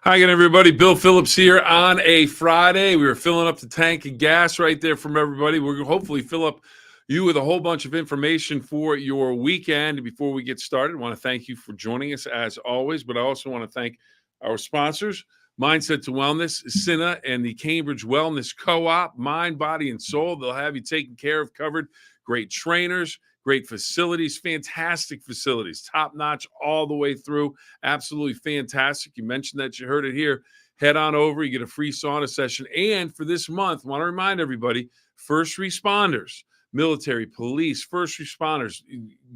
Hi again, everybody. Bill Phillips here on a Friday. We were filling up the tank of gas right there from everybody. We're going to hopefully fill up you with a whole bunch of information for your weekend. Before we get started, I want to thank you for joining us as always, but I also want to thank our sponsors, Mindset to Wellness, Cinna, and the Cambridge Wellness Co-op, Mind, Body, and Soul. They'll have you taken care of, covered. Great trainers, great facilities, fantastic facilities, top-notch all the way through. Absolutely fantastic. You mentioned that you heard it here. Head on over. You get a free sauna session. And for this month, I want to remind everybody, first responders, military, police, first responders,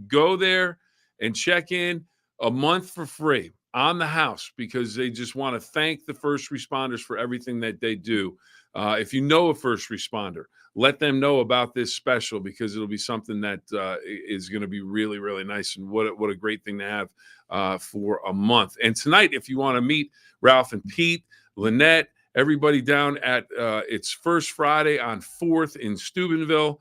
go there and check in a month for free on the house because they just want to thank the first responders for everything that they do. If you know a first responder, let them know about this special because it'll be something that is going to be really, really nice. And what a great thing to have for a month. And tonight, if you want to meet Ralph and Pete, Lynette, everybody down at it's First Friday on 4th in Steubenville,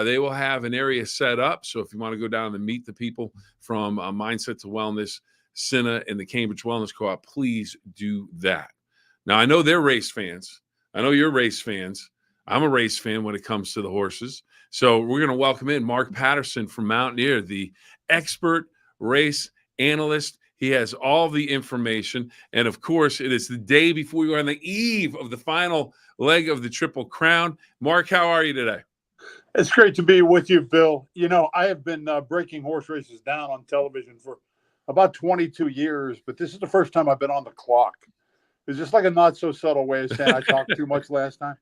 they will have an area set up. So if you want to go down and meet the people from Mindset to Wellness, Cinna, and the Cambridge Wellness Co-op, please do that. Now, I know they're race fans. I know you're race fans. I'm a race fan when it comes to the horses. So we're going to welcome in Mark Patterson from Mountaineer, the expert race analyst. He has all the information. And, of course, it is the day before we are on the eve of the final leg of the Triple Crown. Mark, how are you today? It's great to be with you, Bill. You know, I have been breaking horse races down on television for about 22 years, but this is the first time I've been on the clock. It's just like a not so subtle way of saying I talked too much last time.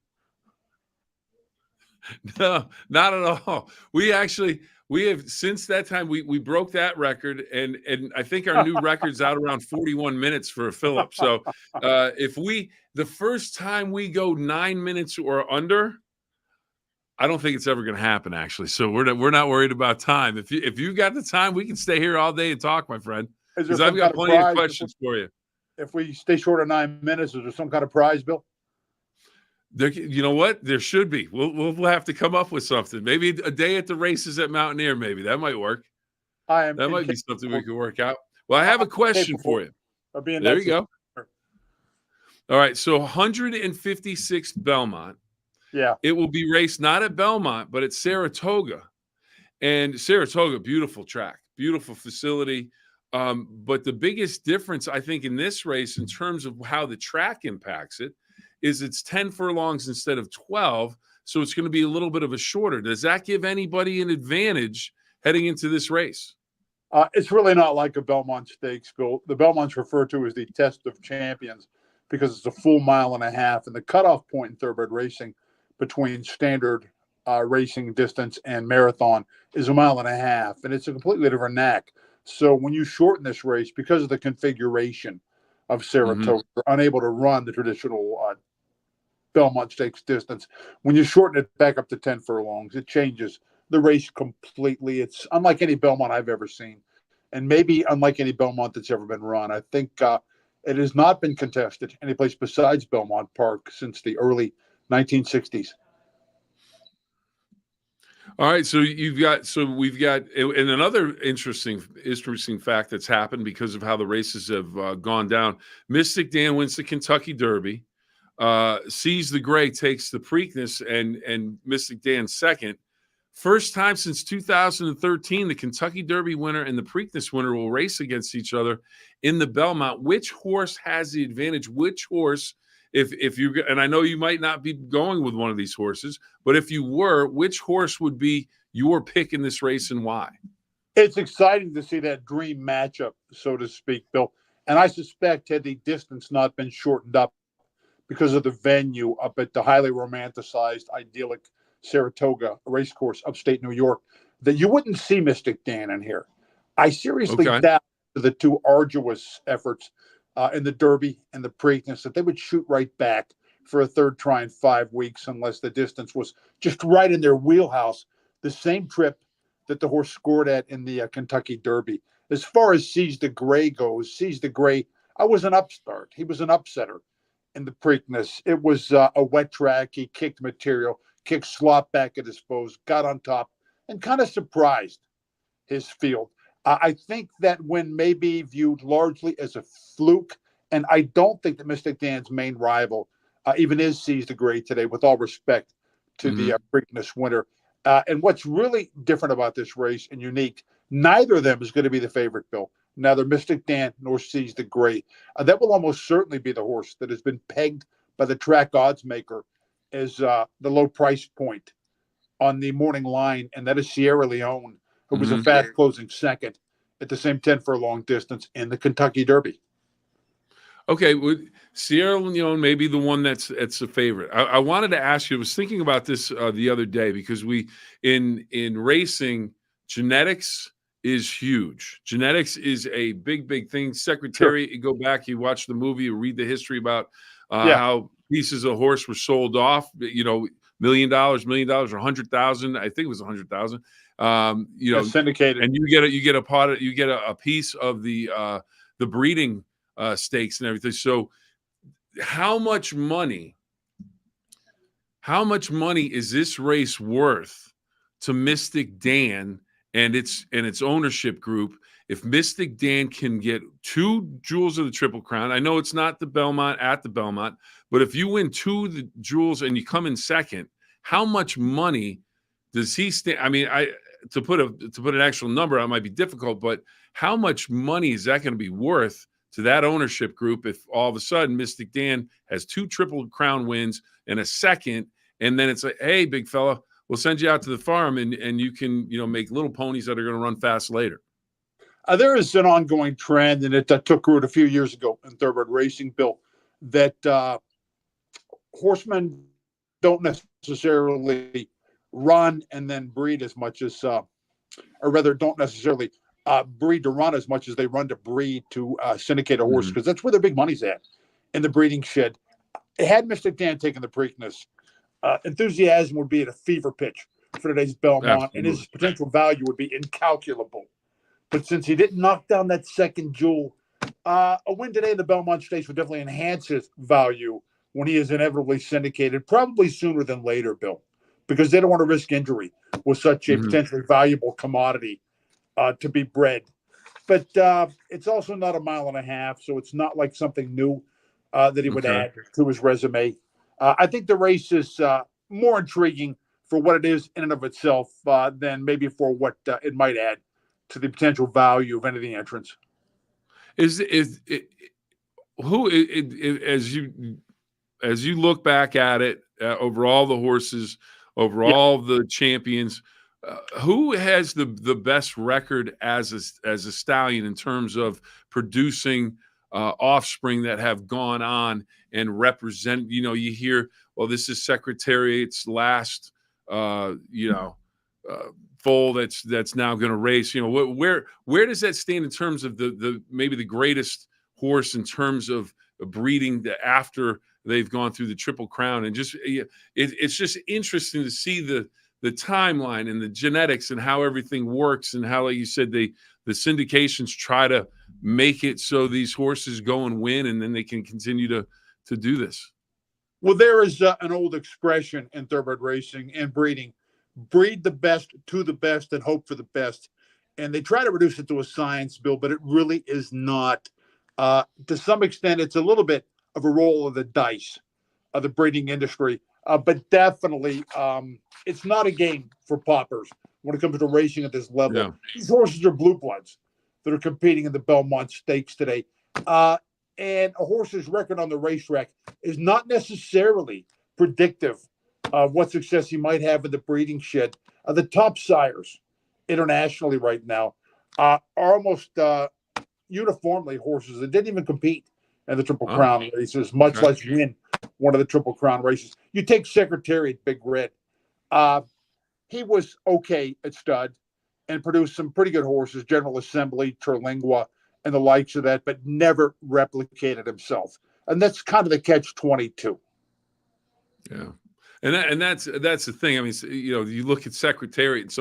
No, not at all. We have since that time we broke that record, and I think our new record's out around 41 minutes for a Phill-up. So if the first time we go 9 minutes or under, I don't think it's ever going to happen, actually. So we're not worried about time. If you got the time, we can stay here all day and talk, my friend. Because I've got plenty of questions for you. If we stay short of 9 minutes, is there some kind of prize, Bill? There, you know what? There should be. We'll have to come up with something. Maybe a day at the races at Mountaineer. Maybe that might work. That might be something we could work out. Well, I have a question for you. There you go. All right. So 156th Belmont. Yeah. It will be raced not at Belmont, but at Saratoga. And Saratoga, beautiful track, beautiful facility. But the biggest difference, I think, in this race in terms of how the track impacts it is it's 10 furlongs instead of 12. So it's going to be a little bit of a shorter. Does that give anybody an advantage heading into this race? It's really not like a Belmont Stakes, Bill. The Belmont's referred to as the Test of Champions because it's a full mile and a half. And the cutoff point in thoroughbred racing between standard racing distance and marathon is a mile and a half. And it's a completely different knack. So when you shorten this race, because of the configuration of Saratoga, you're unable to run the traditional Belmont Stakes distance. When you shorten it back up to 10 furlongs, it changes the race completely. It's unlike any Belmont I've ever seen, and maybe unlike any Belmont that's ever been run. I think it has not been contested any place besides Belmont Park since the early 1960s. All right, so we've got, and another interesting fact that's happened because of how the races have gone down. Mystic Dan wins the Kentucky Derby. Seize the Gray takes the Preakness, and Mystic Dan second. First time since 2013, the Kentucky Derby winner and the Preakness winner will race against each other in the Belmont. Which horse has the advantage? Which horse? If you, and I know you might not be going with one of these horses, but if you were, which horse would be your pick in this race and why? It's exciting to see that dream matchup, so to speak, Bill. And I suspect had the distance not been shortened up because of the venue up at the highly romanticized, idyllic Saratoga racecourse, upstate New York, that you wouldn't see Mystic Dan in here. I seriously doubt the two arduous efforts in the Derby and the Preakness that they would shoot right back for a third try in 5 weeks unless the distance was just right in their wheelhouse. The same trip that the horse scored at in the Kentucky Derby. As far as Seize the Gray goes, Seize the Gray, I was an upstart. He was an upsetter in the Preakness. It was a wet track. He kicked material, kicked slop back at his foes, got on top, and kind of surprised his field. I think that when maybe viewed largely as a fluke And I don't think that Mystic Dan's main rival even is Seize the Great today, with all respect to the Preakness winner. And what's really different about this race and unique, neither of them is going to be the favorite, Bill. Neither Mystic Dan nor Seize the Great. That will almost certainly be the horse that has been pegged by the track odds maker as the low price point on the morning line, and that is Sierra Leone, who was a fast closing second at the same 10 furlong distance in the Kentucky Derby. Okay, well, Sierra Leone may be the one that's a favorite. I wanted to ask you. I was thinking about this the other day because we in racing, genetics is huge. Genetics is a big thing. Secretary, you go back, you watch the movie, you read the history about how pieces of horse were sold off. You know, $1 million, or 100,000. I think it was 100,000. You know, syndicated, and you get a piece of the breeding stakes and everything. So how much money is this race worth to Mystic Dan and its ownership group if Mystic Dan can get 2 jewels of the Triple Crown? I know it's not the Belmont at the Belmont, but if you win 2 of the jewels and you come in second, how much money does he stand? I mean, to put an actual number on might be difficult, but how much money is that going to be worth to that ownership group if all of a sudden Mystic Dan has 2 Triple Crown wins and a second, and then it's like, hey, big fella, we'll send you out to the farm and you can, make little ponies that are going to run fast later. There is an ongoing trend, and it took root a few years ago in thoroughbred racing, Bill, that horsemen don't necessarily run and then breed as much as, or rather don't necessarily breed to run as much as they run to breed to syndicate a horse, because that's where their big money's at, in the breeding shed. Had Mystic Dan taken the Preakness, enthusiasm would be at a fever pitch for today's Belmont, and his potential value would be incalculable. But since he didn't knock down that second jewel, a win today in the Belmont Stakes would definitely enhance his value when he is inevitably syndicated, probably sooner than later, Bill, because they don't want to risk injury with such a potentially valuable commodity to be bred. But it's also not a mile and a half, so it's not like something new that he would add to his resume. I think the race is more intriguing for what it is in and of itself than maybe for what it might add to the potential value of any of the entrants. As you look back at it, over all the horses, over all the champions, who has the best record as a stallion in terms of producing offspring that have gone on and represent? You hear, well, this is Secretariat's last, foal that's now going to race. Where does that stand in terms of the maybe the greatest horse in terms of breeding after they've gone through the Triple Crown? And just it's just interesting to see the timeline and the genetics and how everything works, and how, like you said, the syndications try to make it so these horses go and win, and then they can continue to do this. Well, there is an old expression in thoroughbred racing and breeding: breed the best to the best and hope for the best. And they try to reduce it to a science, Bill, but it really is not. To some extent, it's a little bit of a roll of the dice of the breeding industry, but definitely it's not a game for paupers when it comes to racing at this level. Yeah. These horses are blue bloods that are competing in the Belmont Stakes today. And a horse's record on the racetrack is not necessarily predictive of what success he might have in the breeding shed. The top sires internationally right now are almost uniformly horses that didn't even compete in the Triple Crown races, much less win one of the Triple Crown races. You take Secretariat, Big Red. He was okay at stud and produced some pretty good horses, General Assembly, Terlingua, and the likes of that, but never replicated himself. And that's kind of the catch-22. Yeah. And that's the thing. I mean, you look at Secretariat,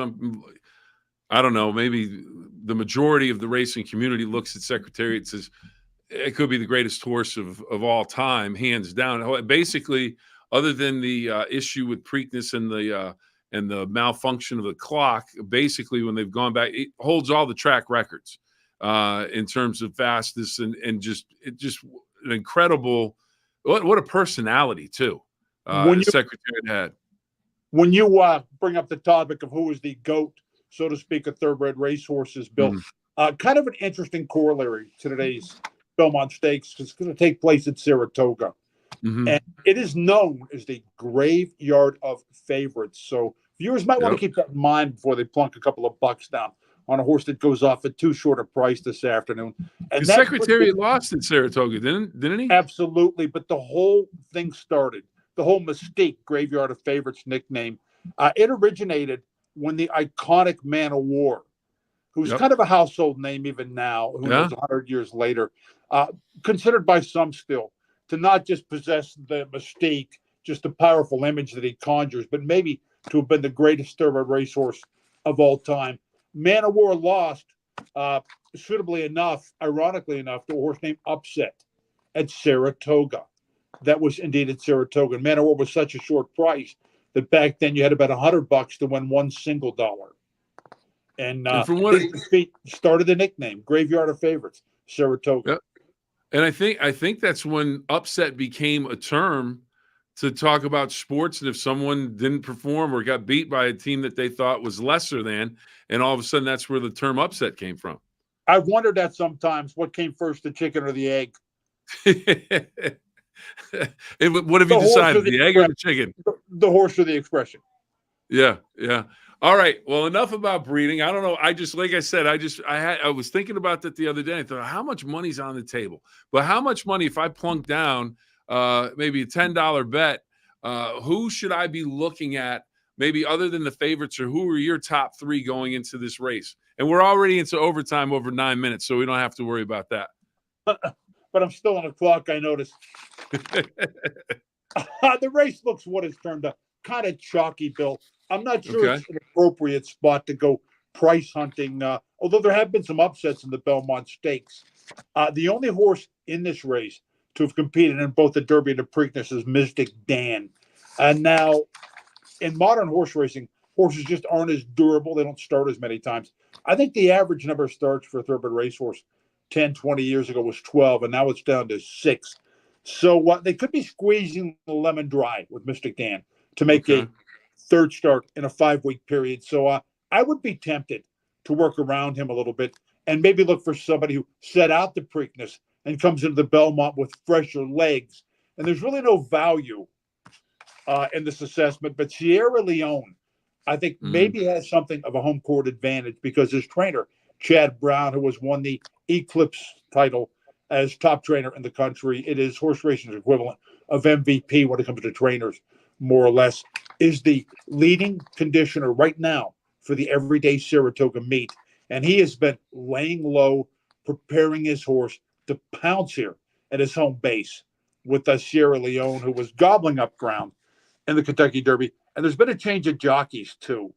I don't know, maybe the majority of the racing community looks at Secretariat and says it could be the greatest horse of all time, hands down. Basically, other than the issue with Preakness and the malfunction of the clock, basically when they've gone back, it holds all the track records in terms of fastest and just an incredible, what a personality too. When you Secretary had. when you bring up the topic of who is the GOAT, so to speak, of thoroughbred racehorses, Bill, kind of an interesting corollary to today's Belmont Stakes. It's going to take place at Saratoga. And it is known as the graveyard of favorites. So viewers might want to keep that in mind before they plunk a couple of bucks down on a horse that goes off at too short a price this afternoon. And the Secretary lost at Saratoga, didn't he? Absolutely. But the whole thing started, the whole mystique, graveyard of favorites nickname, it originated when the iconic Man of War, who's kind of a household name even now, who knows 100 years later, considered by some still to not just possess the mystique, just the powerful image that he conjures, but maybe to have been the greatest thoroughbred racehorse of all time. Man of War lost, suitably enough, ironically enough, to a horse named Upset at Saratoga. That was indeed at Saratoga. And Man of War was such a short price that back then you had about $100 to win one single dollar. And from what defeat started the nickname, Graveyard of Favorites, Saratoga. And I think that's when Upset became a term to talk about sports. And if someone didn't perform or got beat by a team that they thought was lesser than, and all of a sudden that's where the term upset came from. I've wondered that sometimes. What came first, the chicken or the egg? What have you decided, the egg or the chicken? The horse or the expression. Yeah. All right. Well, enough about breeding. I don't know. Like I said, I was thinking about that the other day. I thought, how much money's on the table? But how much money, if I plunk down maybe a $10 bet, who should I be looking at? Maybe other than the favorites, or who are your top three going into this race? And we're already into overtime over 9 minutes, so we don't have to worry about that. But I'm still on the clock, I noticed. The race looks what it's turned out. Kind of chalky, Bill. I'm not sure it's an appropriate spot to go price hunting, although there have been some upsets in the Belmont Stakes. The only horse in this race to have competed in both the Derby and the Preakness is Mystic Dan. And now, in modern horse racing, horses just aren't as durable. They don't start as many times. I think the average number of starts for a thoroughbred racehorse 10, 20 years ago was 12, and now it's down to 6. So they could be squeezing the lemon dry with Mystic Dan to make a third start in a 5-week period. So I would be tempted to work around him a little bit and maybe look for somebody who set out the Preakness and comes into the Belmont with fresher legs. And there's really no value in this assessment, but Sierra Leone, I think maybe has something of a home court advantage because his trainer, Chad Brown, who has won the Eclipse title as top trainer in the country, it is horse racing's equivalent of MVP when it comes to trainers, more or less, is the leading conditioner right now for the everyday Saratoga meet. And he has been laying low, preparing his horse to pounce here at his home base with Sierra Leone, who was gobbling up ground in the Kentucky Derby. And there's been a change of jockeys, too,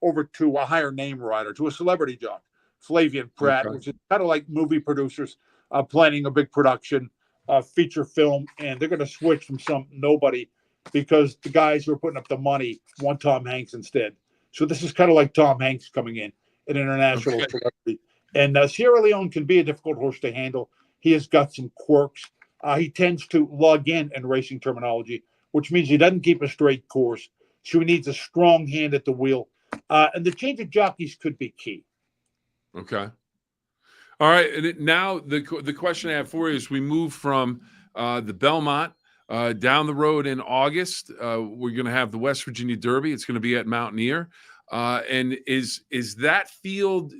over to a higher name rider, to a celebrity jock, Flavian Pratt, which is kind of like movie producers planning a big production, feature film, and they're going to switch from some nobody because the guys who are putting up the money want Tom Hanks instead. So this is kind of like Tom Hanks coming in, an international celebrity. And Sierra Leone can be a difficult horse to handle. He has got some quirks. He tends to lug in racing terminology, which means he doesn't keep a straight course. So he needs a strong hand at the wheel. And the change of jockeys could be key. Okay. All right. And now the question I have for you is we move from the Belmont down the road in August. We're going to have the West Virginia Derby. It's going to be at Mountaineer. And is that field,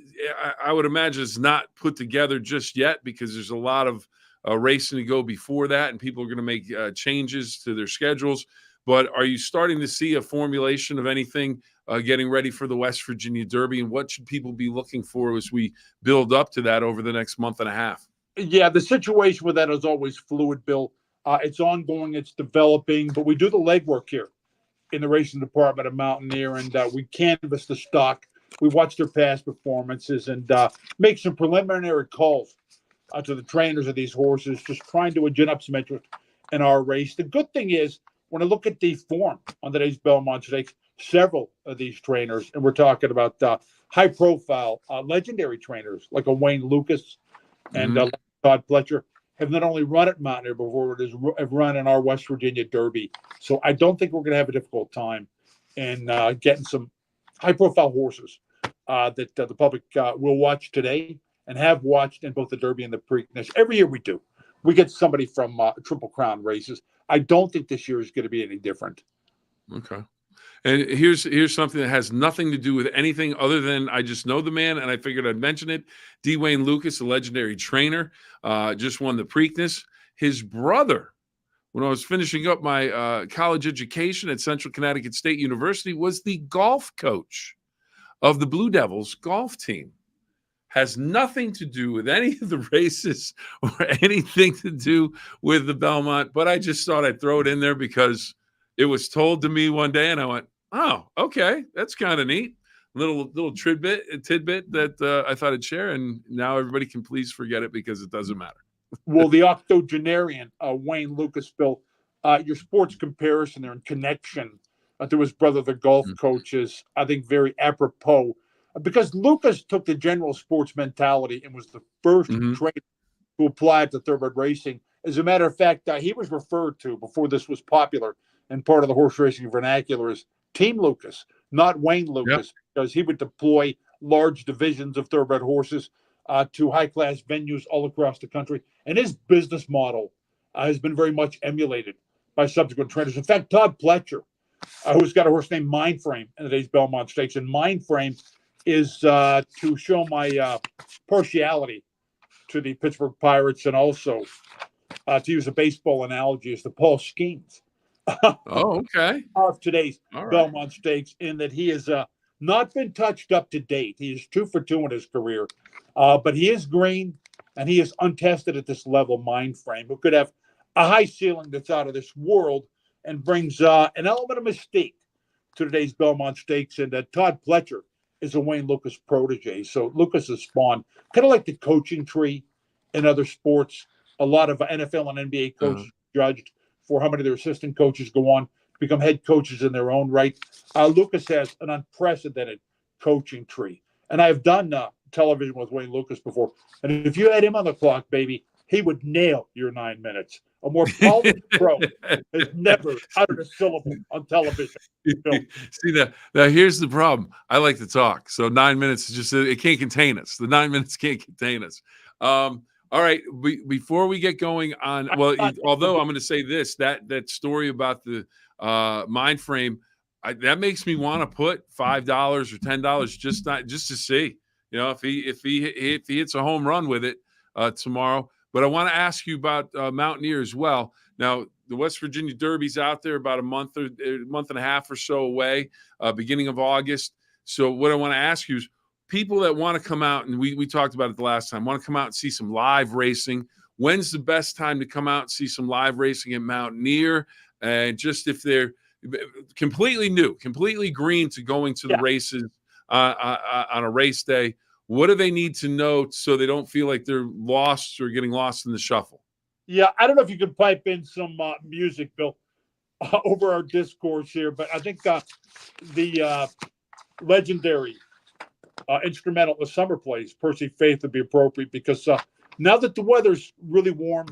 I would imagine, is not put together just yet because there's a lot of racing to go before that, and people are going to make changes to their schedules. But are you starting to see a formulation of anything getting ready for the West Virginia Derby? And what should people be looking for as we build up to that over the next month and a half? Yeah, the situation with that is always fluid, Bill. It's ongoing, it's developing, but we do the legwork here in the racing department of Mountaineer, and we canvass the stock. We watch their past performances and make some preliminary calls to the trainers of these horses, just trying to gin up some interest in our race. The good thing is, when I look at the form on today's Belmont Stakes, several of these trainers, and we're talking about high-profile, legendary trainers like a Wayne Lucas and Todd Fletcher, have not only run at Mountaineer before, but have run in our West Virginia Derby. So I don't think we're going to have a difficult time in getting some high-profile horses that the public will watch today and have watched in both the Derby and the Preakness. Every year we do. We get somebody from Triple Crown races. I don't think this year is going to be any different. Okay. And here's something that has nothing to do with anything other than I just know the man, and I figured I'd mention it. D. Wayne Lucas, a legendary trainer, just won the Preakness. His brother, when I was finishing up my college education at Central Connecticut State University, was the golf coach of the Blue Devils golf team. Has nothing to do with any of the races or anything to do with the Belmont, but I just thought I'd throw it in there because it was told to me one day, and I went, "Oh, okay, that's kind of neat." Little tidbit that I thought I'd share, and now everybody can please forget it because it doesn't matter. Well, the octogenarian Wayne Lucas, Bill, your sports comparison there and connection to his brother, the golf coach, is, I think, very apropos because Lucas took the general sports mentality and was the first trainer to apply it to thoroughbred racing. As a matter of fact, he was referred to before this was popular and part of the horse racing vernacular as Team Lucas, not Wayne Lucas, because he would deploy large divisions of thoroughbred horses to high-class venues all across the country. And his business model has been very much emulated by subsequent trainers. In fact, Todd Pletcher, who's got a horse named Mindframe in today's Belmont Stakes, and Mindframe is to show my partiality to the Pittsburgh Pirates and also to use a baseball analogy is the Paul Skeens of today's Belmont Stakes, in that he has not been touched up to date. He is 2 for 2 in his career, but he is green and he is untested at this level. Mindframe, who could have a high ceiling that's out of this world and brings an element of mystique to today's Belmont Stakes. And Todd Pletcher is a Wayne Lucas protege. So Lucas has spawned kind of like the coaching tree in other sports. A lot of NFL and NBA coaches judged for how many of their assistant coaches go on to become head coaches in their own right. Lucas has an unprecedented coaching tree. And I've done television with Wayne Lucas before. And if you had him on the clock, baby, he would nail your 9 minutes. A more polished pro has never uttered a syllable on television. See, now here's the problem. I like to talk. So 9 minutes is just, it can't contain us. The 9 minutes can't contain us. All right. Before we get going on, although I'm going to say this, that story about the mind frame, that makes me want to put $5 or $10 just to see, if he hits a home run with it tomorrow. But I want to ask you about Mountaineer as well. Now, the West Virginia Derby's out there about a month and a half or so away, beginning of August. So what I want to ask you is, people that want to come out, and we talked about it the last time, want to come out and see some live racing. When's the best time to come out and see some live racing at Mountaineer? And just if they're completely new, completely green to going to the races on a race day, what do they need to know so they don't feel like they're lost or getting lost in the shuffle? Yeah, I don't know if you can pipe in some music, Bill, over our discourse here, but I think the legendary instrumental The Summer Plays, Percy Faith, would be appropriate because now that the weather's really warm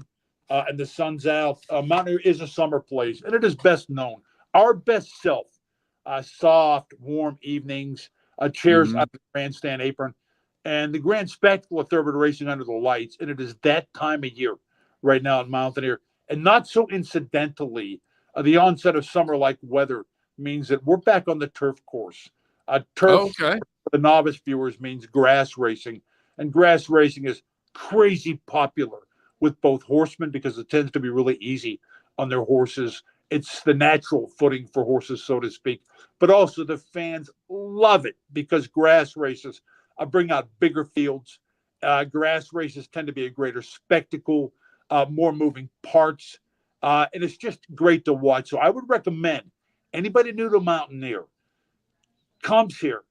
and the sun's out, Mountaineer is a summer place, and it is best known. Our best self, soft, warm evenings, chairs under the grandstand apron, and the grand spectacle of thoroughbred racing under the lights. And it is that time of year right now in Mountaineer. And not so incidentally, the onset of summer-like weather means that we're back on the turf course. Turf for the novice viewers means grass racing. And grass racing is crazy popular with both horsemen because it tends to be really easy on their horses. It's the natural footing for horses, so to speak. But also the fans love it because grass races bring out bigger fields. Grass races tend to be a greater spectacle, more moving parts. And it's just great to watch. So I would recommend anybody new to Mountaineer comes here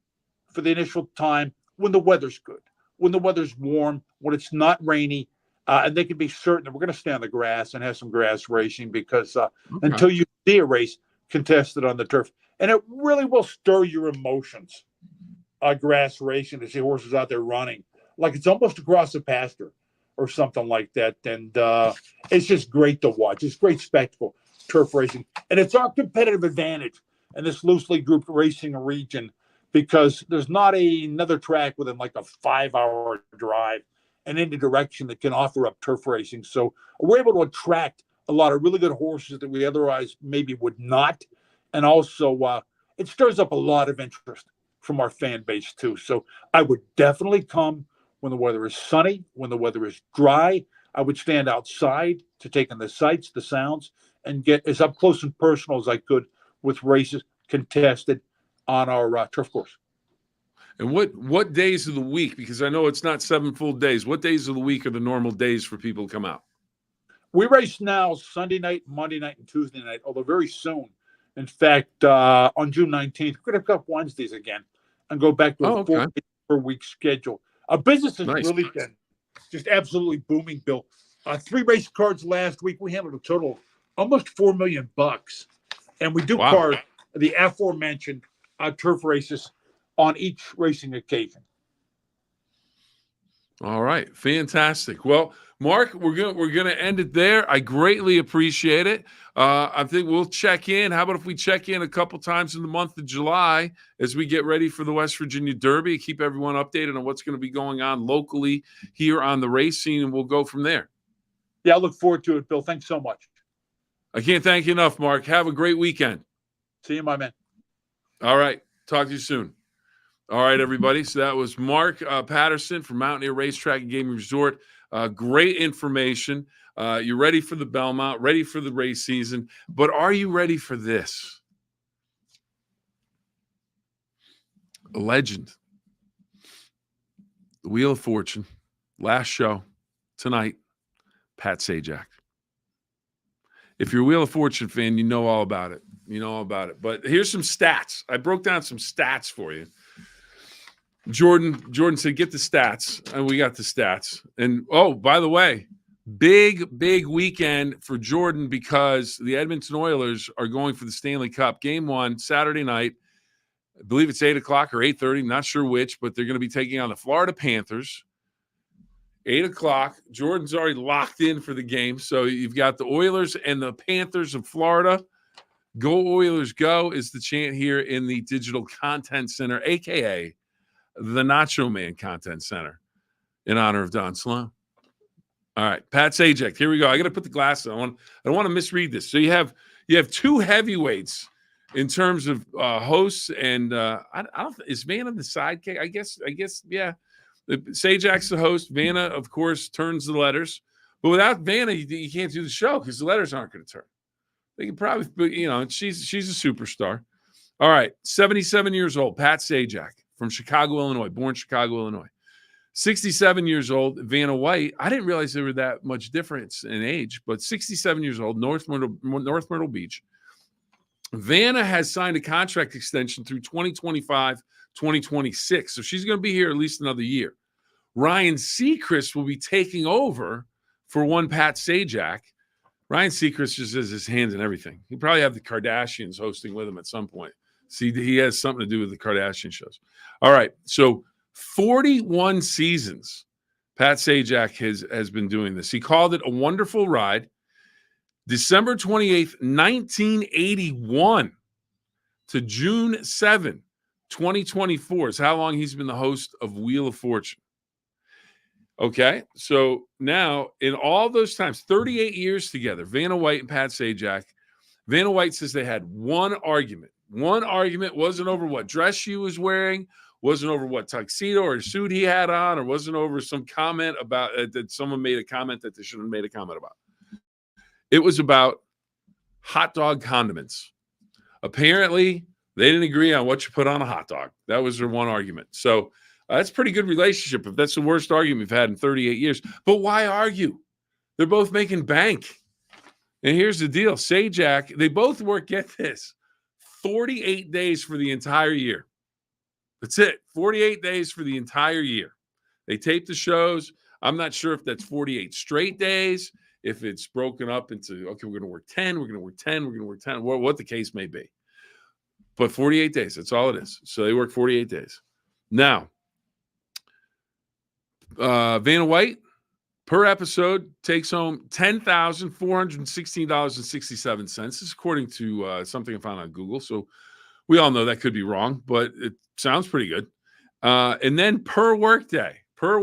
for the initial time when the weather's good, when the weather's warm, when it's not rainy, and they can be certain that we're going to stay on the grass and have some grass racing because until you see a race contested on the turf, and it really will stir your emotions, grass racing, to see horses out there running like it's almost across the pasture or something like that. And it's just great to watch. It's great spectacle, turf racing. And it's our competitive advantage in this loosely grouped racing region because there's not another track within like a 5-hour drive in any direction that can offer up turf racing. So we're able to attract a lot of really good horses that we otherwise maybe would not. And also, it stirs up a lot of interest from our fan base too. So I would definitely come when the weather is sunny, when the weather is dry. I would stand outside to take in the sights, the sounds, and get as up close and personal as I could with races contested on our turf course. And what days of the week? Because I know it's not 7 full days. What days of the week are the normal days for people to come out? We race now Sunday night, Monday night, and Tuesday night, although very soon. In fact, on June 19th, we're going to pick up Wednesdays again and go back to a 4-week schedule. Our business has really been just absolutely booming, Bill. 3 race cards last week. We handled a total of almost $4 million. And we do card the aforementioned turf races on each racing occasion. All right, fantastic. Well, Mark, we're gonna end it there. I greatly appreciate it. I think we'll check in. How about if we check in a couple times in the month of July as we get ready for the West Virginia Derby? Keep everyone updated on what's going to be going on locally here on the race scene, and we'll go from there. Yeah, I look forward to it, Bill. Thanks so much. I can't thank you enough, Mark. Have a great weekend. See you, my man. All right, talk to you soon. All right, everybody. So that was Mark Patterson from Mountaineer Racetrack and Gaming Resort. Great information. You're ready for the Belmont, ready for the race season, but are you ready for this? A legend. The Wheel of Fortune. Last show tonight, Pat Sajak. If you're a Wheel of Fortune fan, you know all about it. You know all about it. But here's some stats. I broke down some stats for you. Jordan said, get the stats. And we got the stats. And, oh, by the way, big weekend for Jordan because the Edmonton Oilers are going for the Stanley Cup. Game 1, Saturday night. I believe it's 8 o'clock or 8:30. Not sure which, but they're going to be taking on the Florida Panthers. 8 o'clock. Jordan's already locked in for the game. So you've got the Oilers and the Panthers of Florida. Go Oilers, go is the chant here in the Digital Content Center, a.k.a. the Nacho Man Content Center, in honor of Don Sloan. All right, Pat Sajak. Here we go. I got to put the glasses on. I don't want to misread this. So you have 2 heavyweights in terms of hosts, and I don't. Is Vanna the sidekick? I guess. Yeah. Sajak's the host. Vanna, of course, turns the letters. But without Vanna, you can't do the show because the letters aren't going to turn. They can probably, she's a superstar. All right, 77 years old, Pat Sajak from Chicago, Illinois, born Chicago, Illinois. 67 years old, Vanna White. I didn't realize there were that much difference in age, but 67 years old, North Myrtle Beach. Vanna has signed a contract extension through 2025, 2026. So she's going to be here at least another year. Ryan Seacrest will be taking over for one Pat Sajak. Ryan Seacrest just has his hands in everything. He'll probably have the Kardashians hosting with him at some point. See, he has something to do with the Kardashian shows. All right, so 41 seasons Pat Sajak has been doing this. He called it a wonderful ride. December 28th, 1981 to June 7, 2024 is how long he's been the host of Wheel of Fortune. Okay, so now in all those times, 38 years together, Vanna White and Pat Sajak. Vanna White says they had one argument. One argument wasn't over what dress she was wearing, wasn't over what tuxedo or suit he had on, or wasn't over some comment about that someone made a comment that they shouldn't have made a comment about. It was about hot dog condiments. Apparently, they didn't agree on what you put on a hot dog. That was their one argument. So that's a pretty good relationship if that's the worst argument we've had in 38 years. But why argue? They're both making bank. And here's the deal. Sajak, they both work, get this, 48 days for the entire year. That's it. 48 days for the entire year. They tape the shows. I'm not sure if that's 48 straight days, if it's broken up into, okay, we're going to work 10, we're going to work 10, we're going to work 10, what the case may be. But 48 days, that's all it is. So they work 48 days. Now, Vanna White, per episode takes home $10,416.67. This is according to something I found on Google. So we all know that could be wrong, but it sounds pretty good. And then per workday for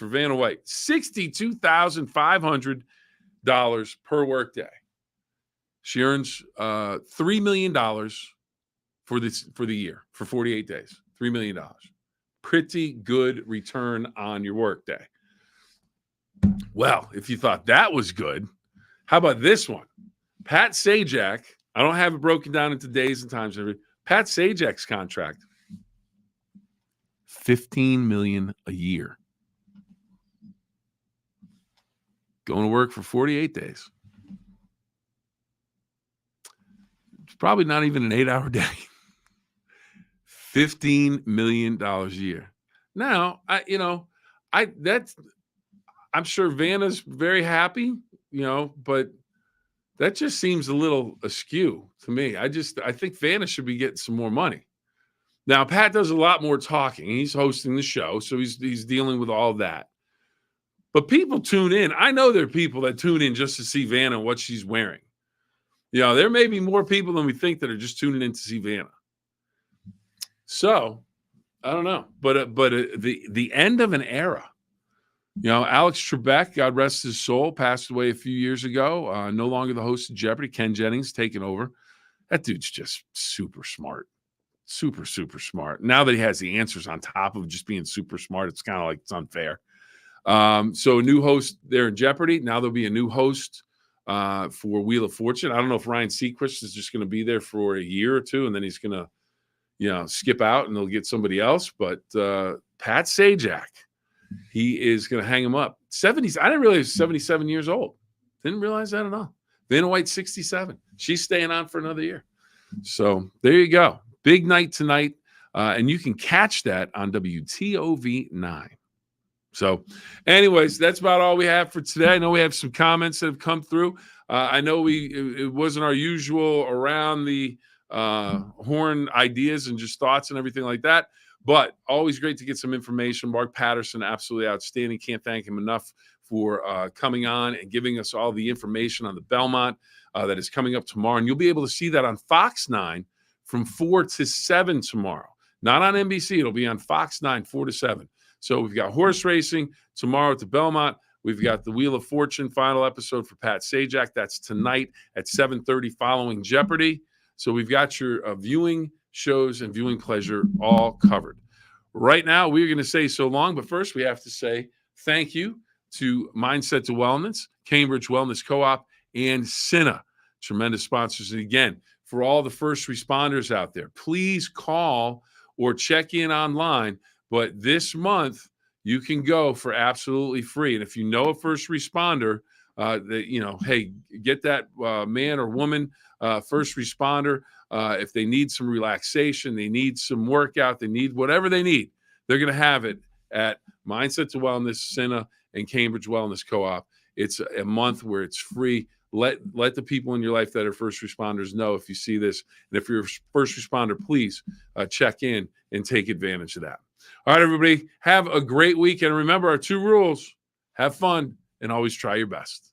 Vanna White, $62,500 per workday. She earns $3 million for the year, for 48 days. $3 million. Pretty good return on your workday. Well, if you thought that was good, how about this one? Pat Sajak. I don't have it broken down into days and times. Pat Sajak's contract, $15 million a year. Going to work for 48 days. It's probably not even an 8-hour day. $15 million a year. Now, I'm sure Vanna's very happy, but that just seems a little askew to me. I think Vanna should be getting some more money. Now, Pat does a lot more talking. He's hosting the show, so he's dealing with all of that. But people tune in. I know there are people that tune in just to see Vanna and what she's wearing. There may be more people than we think that are just tuning in to see Vanna. So, I don't know. But the end of an era. Alex Trebek, God rest his soul, passed away a few years ago. No longer the host of Jeopardy. Ken Jennings taking over. That dude's just super smart. Super, super smart. Now that he has the answers on top of just being super smart, it's kind of like it's unfair. So a new host there in Jeopardy. Now there'll be a new host for Wheel of Fortune. I don't know if Ryan Seacrest is just going to be there for a year or two, and then he's going to, skip out and they'll get somebody else. But Pat Sajak, he is going to hang him up. 70s. I didn't realize he was 77 years old. Didn't realize that at all. Vanna White, 67. She's staying on for another year. So there you go. Big night tonight. And you can catch that on WTOV 9. So anyways, that's about all we have for today. I know we have some comments that have come through. I know it wasn't our usual around the horn ideas and just thoughts and everything like that. But always great to get some information. Mark Patterson, absolutely outstanding. Can't thank him enough for coming on and giving us all the information on the Belmont that is coming up tomorrow. And you'll be able to see that on Fox 9 from 4 to 7 tomorrow. Not on NBC. It'll be on Fox 9, 4 to 7. So we've got horse racing tomorrow at the Belmont. We've got the Wheel of Fortune final episode for Pat Sajak. That's tonight at 7:30 following Jeopardy. So we've got your viewing shows and viewing pleasure all covered. Right now, we're going to say so long, but first we have to say thank you to Mindset to Wellness, Cambridge Wellness Co-op, and Cinna, tremendous sponsors. And again, for all the first responders out there, please call or check in online. But this month, you can go for absolutely free. And if you know a first responder, hey, get that man or woman first responder. If they need some relaxation, they need some workout, they need whatever they need, they're going to have it at Mindset to Wellness, Cinna, and Cambridge Wellness Co-op. It's a month where it's free. Let the people in your life that are first responders know if you see this. And if you're a first responder, please check in and take advantage of that. All right, everybody, have a great week. And remember our 2 rules: have fun and always try your best.